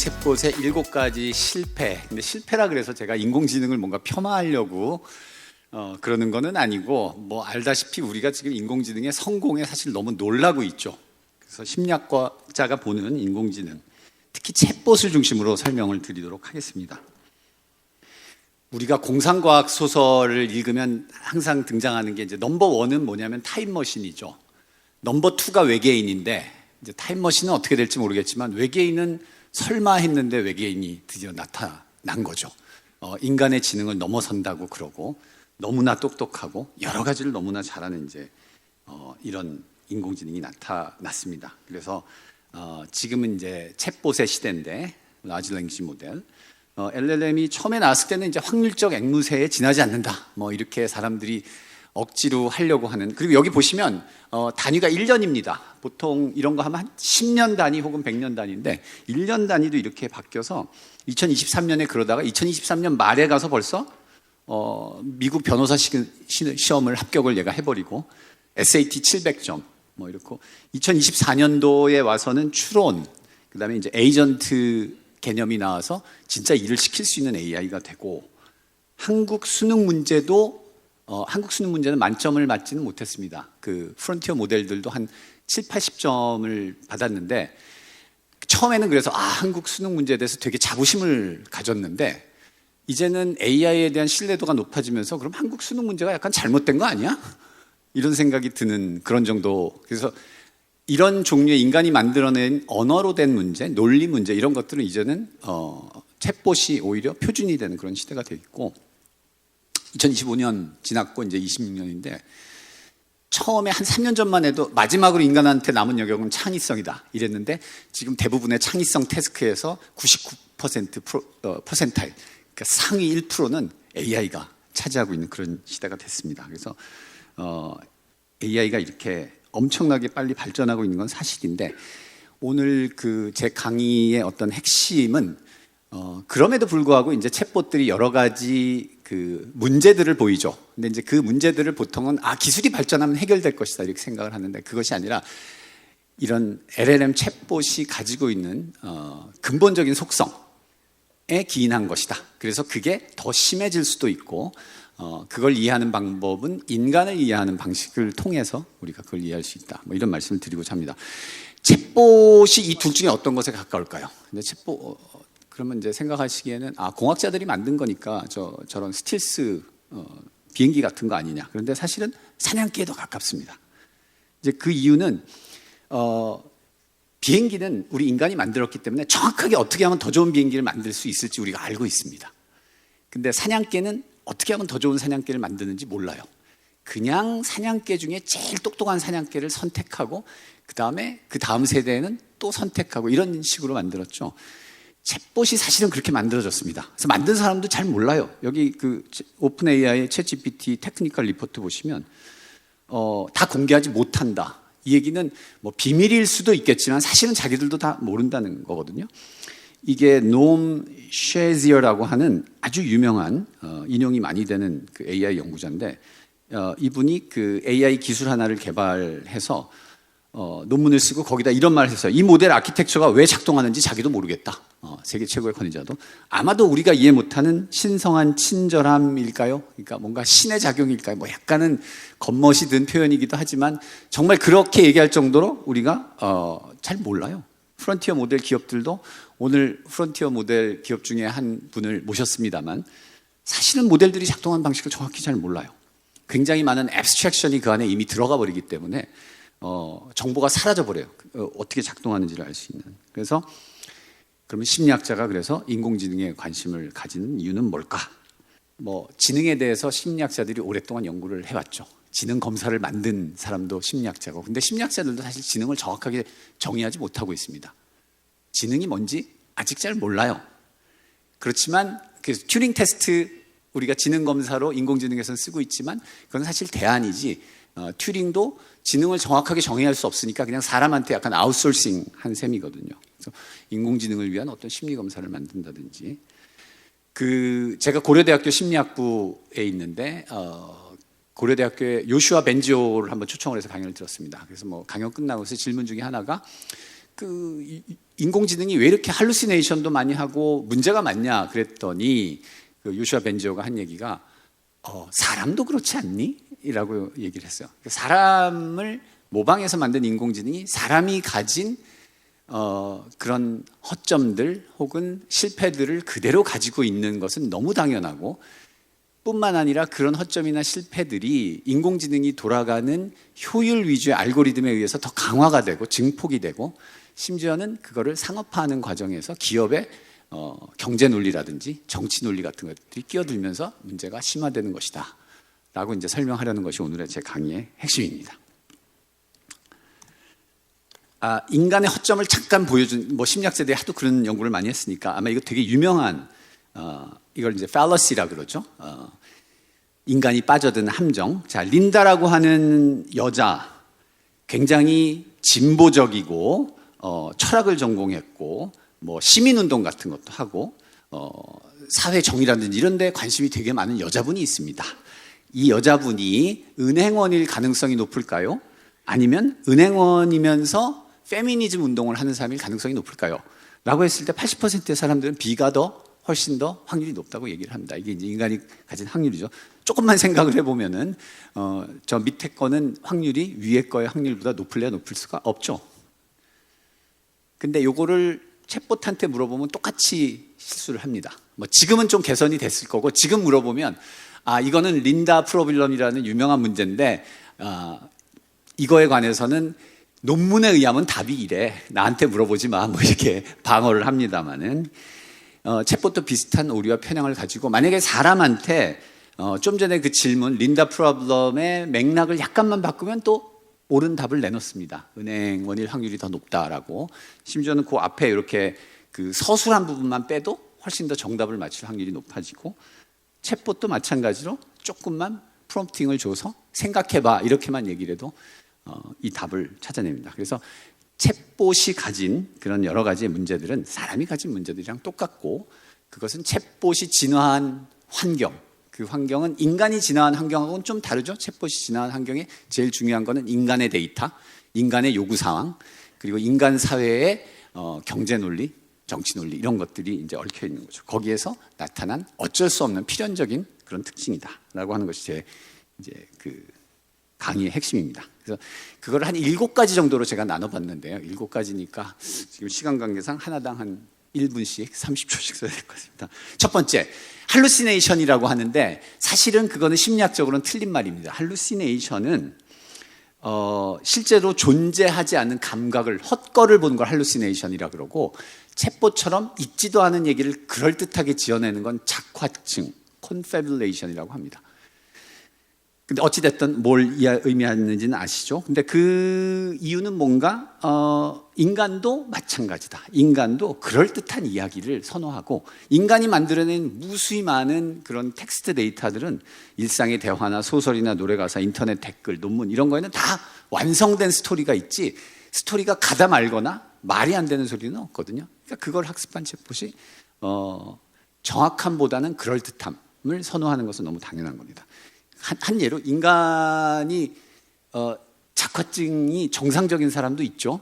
챗봇의 7가지 실패. 근데 실패라 그래서 제가 인공지능을 뭔가 폄하하려고 그러는 거는 아니고, 뭐 알다시피 우리가 지금 인공지능의 성공에 사실 너무 놀라고 있죠. 그래서 심리학자가 보는 인공지능, 특히 챗봇을 중심으로 설명을 드리도록 하겠습니다. 우리가 공상과학 소설을 읽으면 항상 등장하는 게 이제 넘버 원은 뭐냐면 타임머신이죠. 넘버 투가 외계인인데, 이제 타임머신은 어떻게 될지 모르겠지만 외계인은 설마 했는데 외계인이 드디어 나타난 거죠. 인간의 지능을 넘어선다고 그러고, 너무나 똑똑하고 여러 가지를 너무나 잘하는 이제 이런 인공지능이 나타났습니다. 그래서 지금은 이제 챗봇의 시대인데, 라지 랭귀지 모델, LLM이 처음에 나왔을 때는 이제 확률적 앵무새에 지나지 않는다, 뭐 이렇게 사람들이 억지로 하려고 하는. 그리고 여기 보시면 단위가 1년입니다. 보통 이런 거 하면 한 10년 단위 혹은 100년 단위인데 1년 단위도 이렇게 바뀌어서 2023년에 그러다가 2023년 말에 가서 벌써 미국 변호사 시험을 합격을 얘가 해버리고 SAT 700점 뭐 이렇고, 2024년도에 와서는 추론, 그 다음에 이제 에이전트 개념이 나와서 진짜 일을 시킬 수 있는 AI가 되고, 한국 수능 문제는 만점을 맞지는 못했습니다. 그 프론티어 모델들도 한 7, 80점을 받았는데, 처음에는 그래서 한국 수능 문제에 대해서 되게 자부심을 가졌는데, 이제는 AI에 대한 신뢰도가 높아지면서 그럼 한국 수능 문제가 약간 잘못된 거 아니야? 이런 생각이 드는 그런 정도. 그래서 이런 종류의 인간이 만들어낸 언어로 된 문제, 논리 문제, 이런 것들은 이제는 챗봇이 오히려 표준이 되는 그런 시대가 되어 있고, 2025년 지났고 이제 26년인데 처음에 한 3년 전만 해도 마지막으로 인간한테 남은 영역은 창의성이다 이랬는데, 지금 대부분의 창의성 태스크에서 99% 퍼센타일, 그러니까 상위 1%는 AI가 차지하고 있는 그런 시대가 됐습니다. 그래서 AI가 이렇게 엄청나게 빨리 발전하고 있는 건 사실인데, 오늘 그 제 강의의 어떤 핵심은 그럼에도 불구하고 이제 챗봇들이 여러 가지 그 문제들을 보이죠. 근데 이제 그 문제들을 보통은 기술이 발전하면 해결될 것이다 이렇게 생각을 하는데, 그것이 아니라 이런 LLM 챗봇이 가지고 있는 근본적인 속성에 기인한 것이다. 그래서 그게 더 심해질 수도 있고, 그걸 이해하는 방법은 인간을 이해하는 방식을 통해서 우리가 그걸 이해할 수 있다, 뭐 이런 말씀을 드리고자 합니다. 챗봇이 이 둘 중에 어떤 것에 가까울까요? 근데 챗봇, 그러면 이제 생각하시기에는 공학자들이 만든 거니까 저런 스틸스 비행기 같은 거 아니냐. 그런데 사실은 사냥개에 더 가깝습니다. 이제 그 이유는 비행기는 우리 인간이 만들었기 때문에 정확하게 어떻게 하면 더 좋은 비행기를 만들 수 있을지 우리가 알고 있습니다. 근데 사냥개는 어떻게 하면 더 좋은 사냥개를 만드는지 몰라요. 그냥 사냥개 중에 제일 똑똑한 사냥개를 선택하고 그 다음 세대에는 또 선택하고 이런 식으로 만들었죠. 챗봇이 사실은 그렇게 만들어졌습니다. 그래서 만든 사람도 잘 몰라요. 여기 그 오픈 AI의 챗GPT 테크니컬 리포트 보시면 다 공개하지 못한다. 이 얘기는 뭐 비밀일 수도 있겠지만 사실은 자기들도 다 모른다는 거거든요. 이게 노엄 쉐지어라고 하는 아주 유명한 인용이 많이 되는 그 AI 연구자인데, 이분이 그 AI 기술 하나를 개발해서 논문을 쓰고 거기다 이런 말을 했어요. 이 모델 아키텍처가 왜 작동하는지 자기도 모르겠다. 세계 최고의 권위자도. 아마도 우리가 이해 못하는 신성한 친절함일까요? 그러니까 뭔가 신의 작용일까요? 뭐 약간은 겉멋이 든 표현이기도 하지만 정말 그렇게 얘기할 정도로 우리가 잘 몰라요. 프론티어 모델 기업들도, 오늘 프론티어 모델 기업 중에 한 분을 모셨습니다만 사실은 모델들이 작동하는 방식을 정확히 잘 몰라요. 굉장히 많은 앱스트랙션이 그 안에 이미 들어가 버리기 때문에 정보가 사라져 버려요. 어떻게 작동하는지를 알 수 있는. 그래서 그러면 심리학자가 그래서 인공지능에 관심을 가지는 이유는 뭘까? 뭐 지능에 대해서 심리학자들이 오랫동안 연구를 해왔죠. 지능 검사를 만든 사람도 심리학자고, 근데 심리학자들도 사실 지능을 정확하게 정의하지 못하고 있습니다. 지능이 뭔지 아직 잘 몰라요. 그렇지만 그 튜링 테스트, 우리가 지능 검사로 인공지능에서는 쓰고 있지만 그건 사실 대안이지, 튜링도 지능을 정확하게 정의할 수 없으니까 그냥 사람한테 약간 아웃소싱 한 셈이거든요. 그래서 인공지능을 위한 어떤 심리검사를 만든다든지, 제가 고려대학교 심리학부에 있는데 고려대학교에 요슈아 벤지오를 한번 초청을 해서 강연을 들었습니다. 그래서 뭐 강연 끝나고서 질문 중에 하나가 인공지능이 왜 이렇게 할루시네이션도 많이 하고 문제가 많냐 그랬더니 그 요슈아 벤지오가 한 얘기가 사람도 그렇지 않니? 라고 얘기를 했어요. 사람을 모방해서 만든 인공지능이 사람이 가진 그런 허점들 혹은 실패들을 그대로 가지고 있는 것은 너무 당연하고, 뿐만 아니라 그런 허점이나 실패들이 인공지능이 돌아가는 효율 위주의 알고리즘에 의해서 더 강화가 되고 증폭이 되고, 심지어는 그거를 상업화하는 과정에서 기업의 경제 논리라든지 정치 논리 같은 것들이 끼어들면서 문제가 심화되는 것이다 라고 이제 설명하려는 것이 오늘의 제 강의의 핵심입니다. 인간의 허점을 잠깐 보여준, 뭐 심리학자들이 하도 그런 연구를 많이 했으니까 아마 이거 되게 유명한 이걸 이제 fallacy라 그러죠. 인간이 빠져든 함정. 자, 린다라고 하는 여자 굉장히 진보적이고 철학을 전공했고 뭐 시민운동 같은 것도 하고 사회 정의라든지 이런 데 관심이 되게 많은 여자분이 있습니다. 이 여자분이 은행원일 가능성이 높을까요? 아니면 은행원이면서 페미니즘 운동을 하는 사람일 가능성이 높을까요? 라고 했을 때 80%의 사람들은 B가 훨씬 더 확률이 높다고 얘기를 합니다. 이게 이제 인간이 가진 확률이죠. 조금만 생각을 해보면은 저 밑에 거는 확률이 위에 거의 확률보다 높을래야 높을 수가 없죠. 근데 요거를 챗봇한테 물어보면 똑같이 실수를 합니다. 뭐 지금은 좀 개선이 됐을 거고, 지금 물어보면 이거는 린다 프로블럼이라는 유명한 문제인데 이거에 관해서는 논문에 의하면 답이 이래, 나한테 물어보지 마, 뭐 이렇게 방어를 합니다만은 챗봇도 비슷한 오류와 편향을 가지고, 만약에 사람한테 좀 전에 그 질문 린다 프로블럼의 맥락을 약간만 바꾸면 또 옳은 답을 내놓습니다. 은행 원일 확률이 더 높다라고. 심지어는 그 앞에 이렇게 그 서술한 부분만 빼도 훨씬 더 정답을 맞출 확률이 높아지고, 챗봇도 마찬가지로 조금만 프롬프팅을 줘서 생각해봐 이렇게만 얘기를 해도 이 답을 찾아냅니다. 그래서 챗봇이 가진 그런 여러 가지의 문제들은 사람이 가진 문제들이랑 똑같고, 그것은 챗봇이 진화한 환경, 그 환경은 인간이 진화한 환경하고는 좀 다르죠. 챗봇이 진화한 환경에 제일 중요한 거는 인간의 데이터, 인간의 요구 상황, 그리고 인간 사회의 경제 논리, 정치 논리 이런 것들이 이제 얽혀 있는 거죠. 거기에서 나타난 어쩔 수 없는 필연적인 그런 특징이다라고 하는 것이 제 이제 그 강의의 핵심입니다. 그래서 그걸 한 7가지 정도로 제가 나눠봤는데요. 7가지니까 지금 시간 관계상 하나당 한 1분씩 30초씩 써야 될 것 같습니다. 첫 번째, 할루시네이션이라고 하는데 사실은 그거는 심리학적으로는 틀린 말입니다. 할루시네이션은 실제로 존재하지 않는 감각을, 헛거를 보는 걸 할루시네이션이라 그러고, 챗봇처럼 있지도 않은 얘기를 그럴듯하게 지어내는 건 작화증, 콘패뷸레이션이라고 합니다. 근데 어찌됐든 뭘 의미하는지는 아시죠? 근데 그 이유는 뭔가 인간도 마찬가지다. 인간도 그럴듯한 이야기를 선호하고, 인간이 만들어낸 무수히 많은 그런 텍스트 데이터들은 일상의 대화나 소설이나 노래가사, 인터넷 댓글, 논문 이런 거에는 다 완성된 스토리가 있지, 스토리가 가다 말거나 말이 안 되는 소리는 없거든요. 그러니까 그걸 학습한 챗봇이 정확함보다는 그럴듯함을 선호하는 것은 너무 당연한 겁니다. 한 예로, 인간이 작화증이 정상적인 사람도 있죠.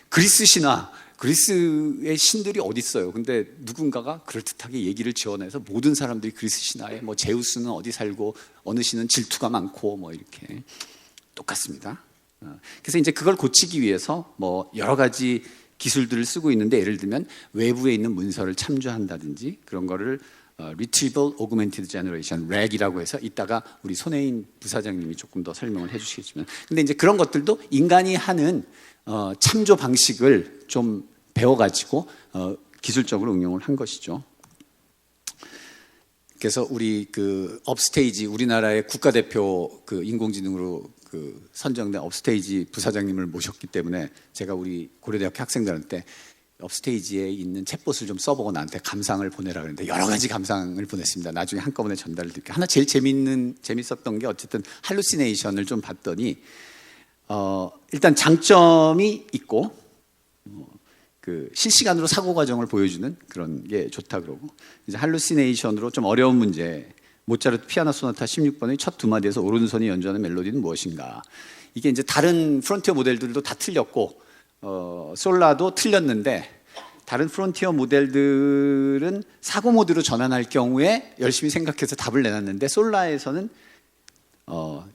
그리스 신화, 그리스의 신들이 어디 있어요? 근데 누군가가 그럴듯하게 얘기를 지어내서 모든 사람들이 그리스 신화에 뭐 제우스는 어디 살고 어느 신은 질투가 많고 뭐 이렇게 똑같습니다. 그래서 이제 그걸 고치기 위해서 뭐 여러 가지 기술들을 쓰고 있는데, 예를 들면 외부에 있는 문서를 참조한다든지 그런 거를 Retrieval Augmented Generation, RAG이라고 해서 이따가 우리 손혜인 부사장님이 조금 더 설명을 해주시겠지만, 근데 이제 그런 것들도 인간이 하는 참조 방식을 좀 배워가지고 기술적으로 응용을 한 것이죠. 그래서 우리 그 업스테이지, 우리나라의 국가대표 그 인공지능으로 그 선정된 업스테이지 부사장님을 모셨기 때문에 제가 우리 고려대학교 학생들한테 업스테이지에 있는 챗봇을 좀 써보고 나한테 감상을 보내라 그랬는데 여러 가지 감상을 보냈습니다. 나중에 한꺼번에 전달을 드릴게요. 하나 제일 재밌었던 게, 어쨌든 할루시네이션을 좀 봤더니 일단 장점이 있고 그 실시간으로 사고 과정을 보여주는 그런 게 좋다 그러고, 이제 할루시네이션으로 좀 어려운 문제, 모차르트 피아노 소나타 16번의 첫 두 마디에서 오른손이 연주하는 멜로디는 무엇인가. 이게 이제 다른 프론티어 모델들도 다 틀렸고 솔라도 틀렸는데 다른 프론티어 모델들은 사고 모드로 전환할 경우에 열심히 생각해서 답을 내놨는데 솔라에서는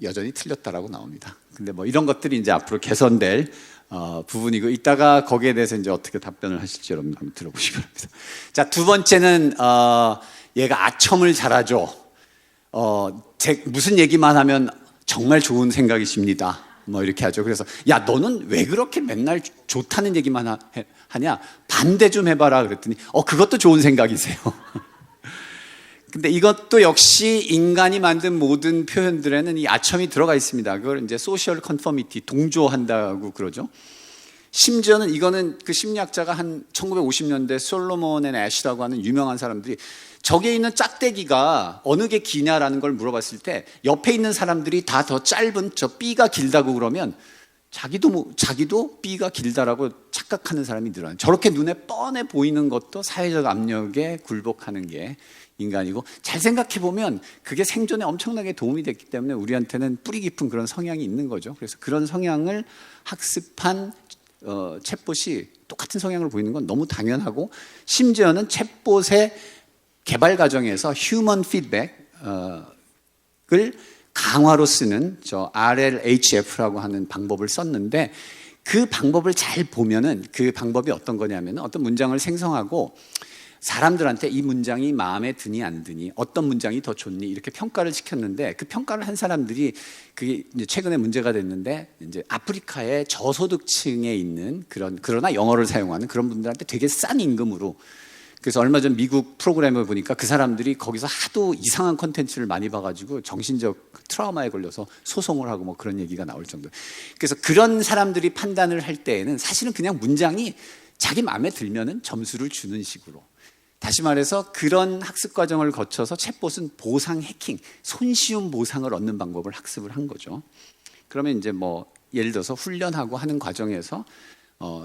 여전히 틀렸다라고 나옵니다. 근데 뭐 이런 것들이 이제 앞으로 개선될 부분이고, 이따가 거기에 대해서 이제 어떻게 답변을 하실지 여러분 한번 들어보시기 바랍니다. 자, 두 번째는 얘가 아첨을 잘하죠. 무슨 얘기만 하면 정말 좋은 생각이십니다, 뭐 이렇게 하죠. 그래서 야, 너는 왜 그렇게 맨날 좋다는 얘기만 하냐, 반대 좀 해봐라 그랬더니 그것도 좋은 생각이세요. 근데 이것도 역시 인간이 만든 모든 표현들에는 이 아첨이 들어가 있습니다. 그걸 이제 소셜 컨퍼미티, 동조한다고 그러죠. 심지어는 이거는 그 심리학자가 한 1950년대 솔로몬 앤 애쉬라고 하는 유명한 사람들이 저기에 있는 짝대기가 어느 게 기냐라는 걸 물어봤을 때 옆에 있는 사람들이 다 더 짧은 저 B가 길다고 그러면 자기도 B가 길다라고 착각하는 사람이 늘어나요. 저렇게 눈에 뻔해 보이는 것도 사회적 압력에 굴복하는 게 인간이고, 잘 생각해 보면 그게 생존에 엄청나게 도움이 됐기 때문에 우리한테는 뿌리 깊은 그런 성향이 있는 거죠. 그래서 그런 성향을 학습한 챗봇이 똑같은 성향을 보이는 건 너무 당연하고, 심지어는 챗봇의 개발 과정에서 휴먼 피드백을 강화로 쓰는 저 RLHF라고 하는 방법을 썼는데, 그 방법을 잘 보면은 그 방법이 어떤 거냐면 어떤 문장을 생성하고 사람들한테 이 문장이 마음에 드니 안 드니, 어떤 문장이 더 좋니 이렇게 평가를 시켰는데, 그 평가를 한 사람들이 그게 이제 최근에 문제가 됐는데, 이제 아프리카의 저소득층에 있는 그러나 영어를 사용하는 그런 분들한테 되게 싼 임금으로. 그래서 얼마 전 미국 프로그램을 보니까 그 사람들이 거기서 하도 이상한 콘텐츠를 많이 봐가지고 정신적 트라우마에 걸려서 소송을 하고 뭐 그런 얘기가 나올 정도. 그래서 그런 사람들이 판단을 할 때에는 사실은 그냥 문장이 자기 마음에 들면은 점수를 주는 식으로. 다시 말해서 그런 학습 과정을 거쳐서 챗봇은 보상 해킹, 손쉬운 보상을 얻는 방법을 학습을 한 거죠. 그러면 이제 뭐 예를 들어서 훈련하고 하는 과정에서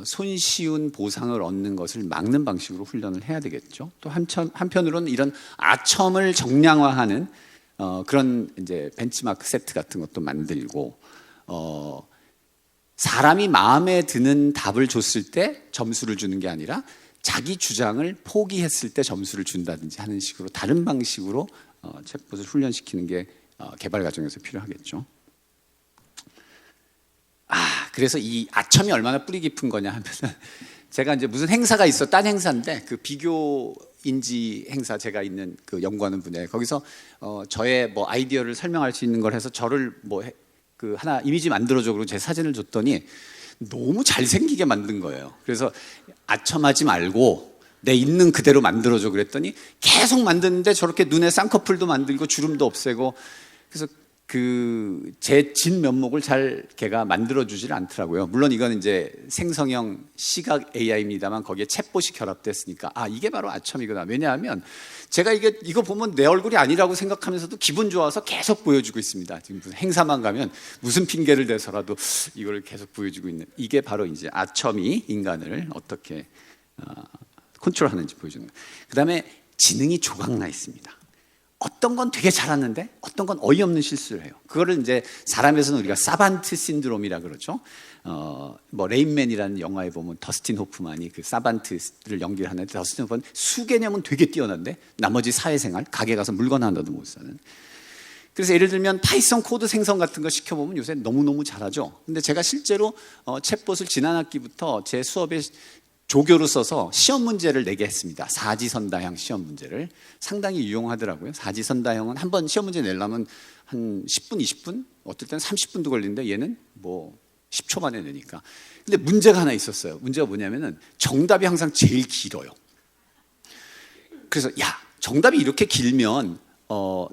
손쉬운 보상을 얻는 것을 막는 방식으로 훈련을 해야 되겠죠. 또 한편으로는 이런 아첨을 정량화하는 그런 이제 벤치마크 세트 같은 것도 만들고, 사람이 마음에 드는 답을 줬을 때 점수를 주는 게 아니라 자기 주장을 포기했을 때 점수를 준다든지 하는 식으로 다른 방식으로 챗봇을 훈련시키는 게 개발 과정에서 필요하겠죠. 그래서 이 아첨이 얼마나 뿌리 깊은 거냐 하면은, 제가 이제 무슨 행사가 있어, 딴 행사인데 그 비교인지 행사, 제가 있는 그 연구하는 분야에, 거기서 저의 뭐 아이디어를 설명할 수 있는 걸 해서 저를 그 하나 이미지 만들어줘 그러고 제 사진을 줬더니 너무 잘생기게 만든 거예요. 그래서 아첨하지 말고 내 있는 그대로 만들어줘 그랬더니 계속 만드는데 저렇게 눈에 쌍꺼풀도 만들고 주름도 없애고, 그래서 그 제 진 면목을 잘 걔가 만들어주질 않더라고요. 물론 이건 이제 생성형 시각 AI입니다만 거기에 챗봇이 결합됐으니까 이게 바로 아첨이구나. 왜냐하면 제가 이거 보면 내 얼굴이 아니라고 생각하면서도 기분 좋아서 계속 보여주고 있습니다. 지금 무슨 행사만 가면 무슨 핑계를 대서라도 이걸 계속 보여주고 있는, 이게 바로 이제 아첨이 인간을 어떻게 컨트롤하는지 보여주는 거예요. 그 다음에 지능이 조각나 있습니다. 어떤 건 되게 잘하는데 어떤 건 어이없는 실수를 해요. 그거를 이제 사람에서는 우리가 사반트 신드롬이라 그러죠. 뭐 레인맨이라는 영화에 보면 더스틴 호프만이 그 사반트를 연기를 하는데, 더스틴 호프는 수개념은 되게 뛰어난데 나머지 사회생활, 가게 가서 물건 하나도 못 사는. 그래서 예를 들면 파이썬 코드 생성 같은 거 시켜보면 요새 너무너무 잘하죠. 근데 제가 실제로 챗봇을 지난 학기부터 제 수업에 조교로 써서 시험 문제를 내게 했습니다. 사지선다형 시험 문제를. 상당히 유용하더라고요. 사지선다형은 한번 시험 문제 내려면 한 10분, 20분, 어떨 때는 30분도 걸리는데 얘는 뭐 10초 만에 내니까. 근데 문제가 하나 있었어요. 문제가 뭐냐면은 정답이 항상 제일 길어요. 그래서 정답이 이렇게 길면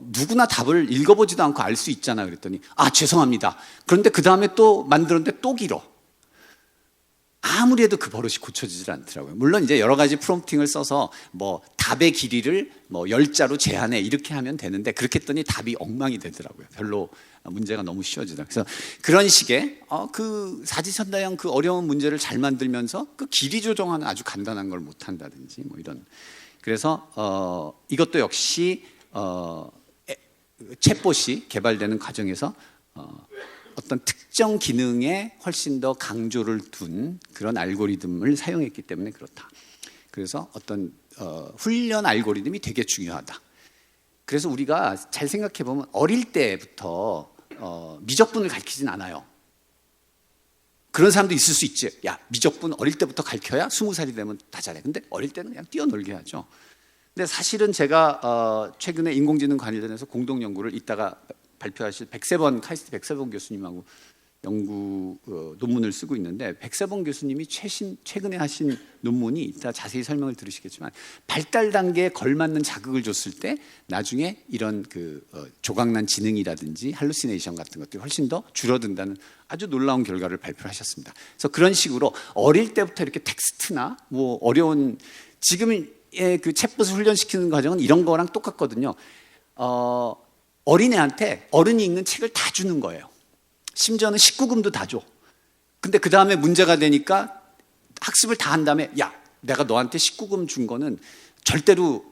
누구나 답을 읽어보지도 않고 알 수 있잖아 그랬더니 죄송합니다. 그런데 그 다음에 또 만들었는데 또 길어. 아무리 해도 그 버릇이 고쳐지질 않더라고요. 물론 이제 여러 가지 프롬프팅을 써서 뭐 답의 길이를 뭐 10자로 제한해 이렇게 하면 되는데, 그렇게 했더니 답이 엉망이 되더라고요. 별로 문제가 너무 쉬워지더라고요. 그래서 그런 식의 그 사지선다형 그 어려운 문제를 잘 만들면서 그 길이 조정하는 아주 간단한 걸 못한다든지 뭐 이런. 그래서 이것도 역시 챗봇이 개발되는 과정에서 어떤 특정 기능에 훨씬 더 강조를 둔 그런 알고리즘을 사용했기 때문에 그렇다. 그래서 어떤 훈련 알고리즘이 되게 중요하다. 그래서 우리가 잘 생각해 보면 어릴 때부터 미적분을 가르치진 않아요. 그런 사람도 있을 수 있지. 야, 미적분 어릴 때부터 가르쳐야 20살이 되면 다 잘해. 근데 어릴 때는 그냥 뛰어놀게 하죠. 근데 사실은 제가 최근에 인공지능 관련해서 공동 연구를 이따가 발표하실 카이스트 백세번 교수님하고 연구 논문을 쓰고 있는데, 백세번 교수님이 최근에 하신 논문이 이따 자세히 설명을 들으시겠지만, 발달 단계에 걸맞는 자극을 줬을 때 나중에 이런 조각난 지능이라든지 할루시네이션 같은 것들이 훨씬 더 줄어든다는 아주 놀라운 결과를 발표하셨습니다. 그래서 그런 식으로 어릴 때부터 이렇게 텍스트나 뭐 어려운 지금의 그 챗봇을 훈련시키는 과정은 이런 거랑 똑같거든요. 어린애한테 어른이 읽는 책을 다 주는 거예요. 심지어는 19금도 다 줘. 근데 그 다음에 문제가 되니까 학습을 다 한 다음에, 야, 내가 너한테 19금 준 거는 절대로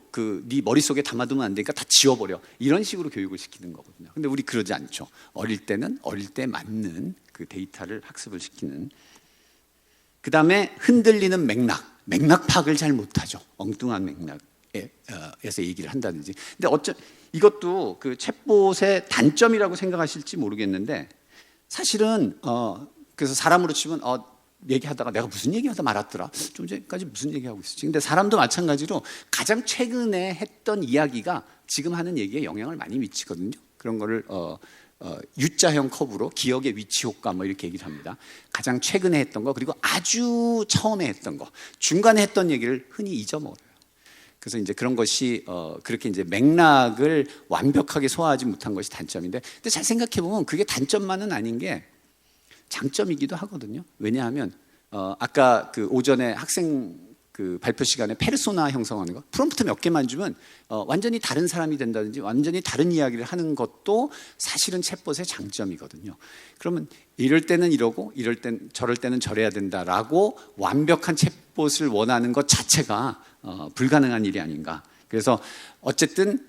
네 머릿속에 담아두면 안 되니까 다 지워버려. 이런 식으로 교육을 시키는 거거든요. 근데 우리 그러지 않죠. 어릴 때는 어릴 때 맞는 그 데이터를 학습을 시키는. 그 다음에 흔들리는 맥락 파악을 잘 못하죠. 엉뚱한 맥락에서 얘기를 한다든지. 근데 이것도 그 챗봇의 단점이라고 생각하실지 모르겠는데, 사실은 그래서 사람으로 치면 얘기하다가 내가 무슨 얘기하다 말았더라. 좀 전까지 무슨 얘기하고 있었지. 근데 사람도 마찬가지로 가장 최근에 했던 이야기가 지금 하는 얘기에 영향을 많이 미치거든요. 그런 거를 U자형 커브로 기억의 위치 효과 뭐 이렇게 얘기를 합니다. 가장 최근에 했던 거, 그리고 아주 처음에 했던 거, 중간에 했던 얘기를 흔히 잊어먹어요. 그래서 이제 그런 것이 그렇게 이제 맥락을 완벽하게 소화하지 못한 것이 단점인데, 근데 잘 생각해 보면 그게 단점만은 아닌 게 장점이기도 하거든요. 왜냐하면 아까 그 오전에 학생 그 발표 시간에 페르소나 형성하는 거, 프롬프트 몇 개만 주면 완전히 다른 사람이 된다든지 완전히 다른 이야기를 하는 것도 사실은 챗봇의 장점이거든요. 그러면 이럴 때는 이러고 저럴 때는 저래야 된다라고 완벽한 챗봇을 원하는 것 자체가 불가능한 일이 아닌가. 그래서 어쨌든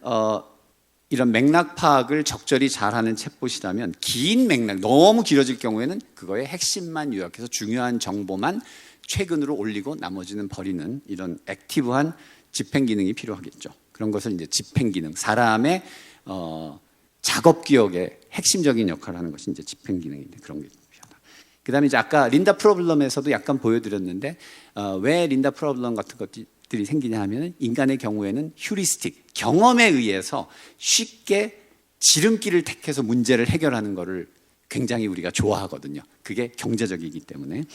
이런 맥락 파악을 적절히 잘하는 챗봇이라면 긴 맥락, 너무 길어질 경우에는 그거의 핵심만 요약해서 중요한 정보만 최근으로 올리고 나머지는 버리는 이런 액티브한 집행 기능이 필요하겠죠. 그런 것을 이제 집행 기능, 사람의 작업 기억의 핵심적인 역할을 하는 것이 이제 집행 기능인데, 그런 게 필요하다. 그다음에 이제 아까 린다 프로블럼에서도 약간 보여드렸는데, 왜 린다 프로블럼 같은 것들이 생기냐 하면, 인간의 경우에는 휴리스틱, 경험에 의해서 쉽게 지름길을 택해서 문제를 해결하는 것을 굉장히 우리가 좋아하거든요. 그게 경제적이기 때문에.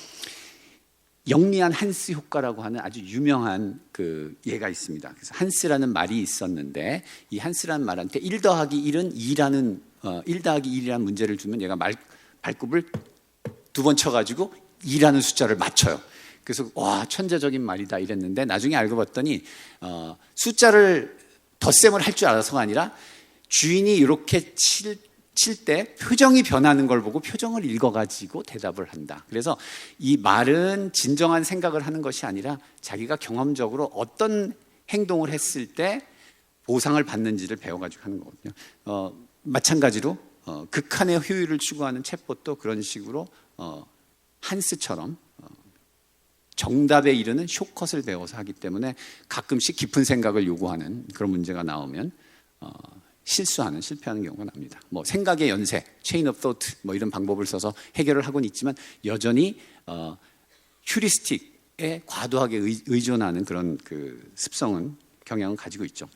영리한 한스 효과라고 하는 아주 유명한 그 예가 있습니다. 그래서 한스라는 말이 있었는데, 이 한스라는 말한테 1 더하기 1은 2라는 1 더하기 1이라는 문제를 주면 얘가 발굽을 2번 쳐가지고 2라는 숫자를 맞춰요. 그래서 와, 천재적인 말이다 이랬는데, 나중에 알고 봤더니 숫자를 덧셈을 할 줄 알아서가 아니라 주인이 이렇게 칠 때 표정이 변하는 걸 보고 표정을 읽어가지고 대답을 한다. 그래서 이 말은 진정한 생각을 하는 것이 아니라 자기가 경험적으로 어떤 행동을 했을 때 보상을 받는지를 배워가지고 하는 거거든요. 마찬가지로 극한의 효율을 추구하는 챗봇도 그런 식으로 한스처럼 정답에 이르는 숏컷을 배워서 하기 때문에 가끔씩 깊은 생각을 요구하는 그런 문제가 나오면 실패하는 경우가 납니다. 뭐 생각의 연쇄, 체인 오브 토트 뭐 이런 방법을 써서 해결을 하고는 있지만, 여전히 휴리스틱에 과도하게 의존하는 그런 그 경향은 가지고 있죠.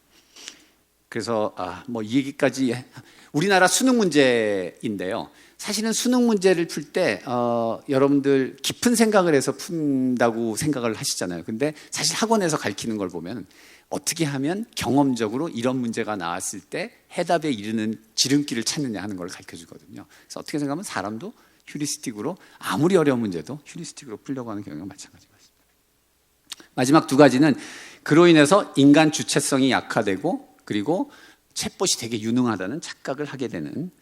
그래서 뭐 이 얘기까지, 우리나라 수능 문제인데요. 사실은 수능 문제를 풀 때 여러분들 깊은 생각을 해서 푼다고 생각을 하시잖아요. 근데 사실 학원에서 가르치는 걸 보면 어떻게 하면 경험적으로 이런 문제가 나왔을 때 해답에 이르는 지름길을 찾느냐 하는 걸 가르쳐 주거든요. 그래서 어떻게 생각하면 사람도 휴리스틱으로, 아무리 어려운 문제도 휴리스틱으로 풀려고 하는 경우가 마찬가지입니다. 마지막 두 가지는, 그로 인해서 인간 주체성이 약화되고, 그리고 챗봇이 되게 유능하다는 착각을 하게 되는,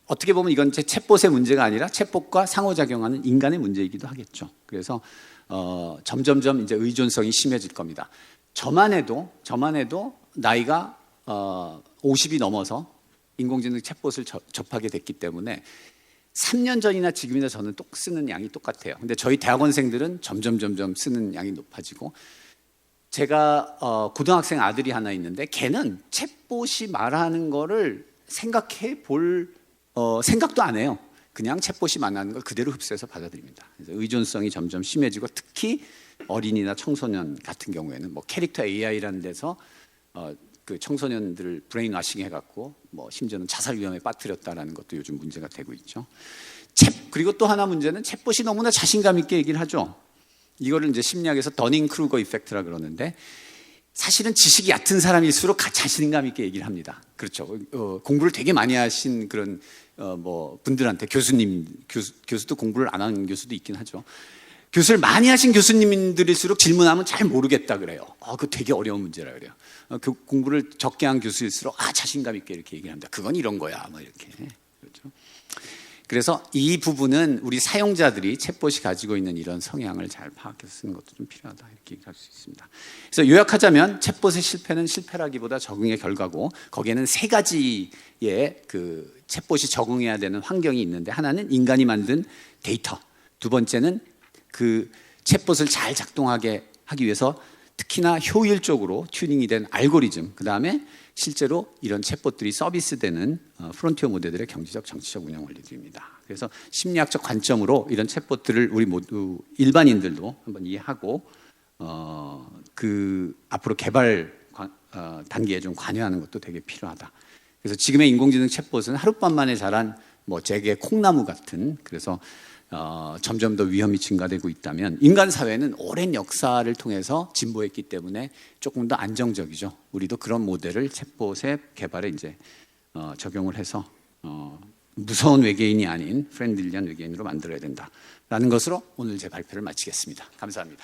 어떻게 보면 이건 제 챗봇의 문제가 아니라 챗봇과 상호작용하는 인간의 문제이기도 하겠죠. 그래서 점점점 이제 의존성이 심해질 겁니다. 저만 해도 나이가 50이 넘어서 인공지능 챗봇을 접하게 됐기 때문에 3년 전이나 지금이나 저는 쓰는 양이 똑같아요. 근데 저희 대학원생들은 점점 쓰는 양이 높아지고, 제가 고등학생 아들이 하나 있는데 걔는 챗봇이 말하는 거를 생각해 볼 생각도 안 해요. 그냥 챗봇이 말하는 걸 그대로 흡수해서 받아들입니다. 그래서 의존성이 점점 심해지고, 특히 어린이나 청소년 같은 경우에는 뭐 캐릭터 AI라는 데서 그 청소년들을 브레인와싱 해갖고 뭐 심지어는 자살 위험에 빠뜨렸다라는 것도 요즘 문제가 되고 있죠. 그리고 또 하나 문제는 챗봇이 너무나 자신감 있게 얘기를 하죠. 이거를 이제 심리학에서 더닝 크루거 이펙트라 그러는데, 사실은 지식이 얕은 사람일수록 자신감 있게 얘기를 합니다. 그렇죠. 공부를 되게 많이 하신 그런 뭐 분들한테, 교수도 공부를 안 하는 교수도 있긴 하죠. 교수를 많이 하신 교수님들일수록 질문하면 잘 모르겠다 그래요. 그거 되게 어려운 문제라 그래요. 공부를 적게 한 교수일수록 자신감 있게 이렇게 얘기합니다. 그건 이런 거야, 뭐 이렇게. 그렇죠. 그래서 이 부분은 우리 사용자들이 챗봇이 가지고 있는 이런 성향을 잘 파악해서 쓰는 것도 좀 필요하다, 이렇게 얘기할 수 있습니다. 그래서 요약하자면 챗봇의 실패는 실패라기보다 적응의 결과고, 거기에는 세 가지의 그 챗봇이 적응해야 되는 환경이 있는데, 하나는 인간이 만든 데이터, 두 번째는 그 챗봇을 잘 작동하게 하기 위해서 특히나 효율적으로 튜닝이 된 알고리즘, 그 다음에 실제로 이런 챗봇들이 서비스되는 프론티어 모델들의 경제적, 정치적 운영 원리들입니다. 그래서 심리학적 관점으로 이런 챗봇들을 우리 모두 일반인들도 한번 이해하고 그 앞으로 개발 단계에 좀 관여하는 것도 되게 필요하다. 그래서 지금의 인공지능 챗봇은 하룻밤 만에 자란 뭐 재계 콩나무 같은, 그래서 점점 더 위험이 증가되고 있다면, 인간 사회는 오랜 역사를 통해서 진보했기 때문에 조금 더 안정적이죠. 우리도 그런 모델을 챗봇의 개발에 이제 적용을 해서 무서운 외계인이 아닌 프렌들리한 외계인으로 만들어야 된다라는 것으로 오늘 제 발표를 마치겠습니다. 감사합니다.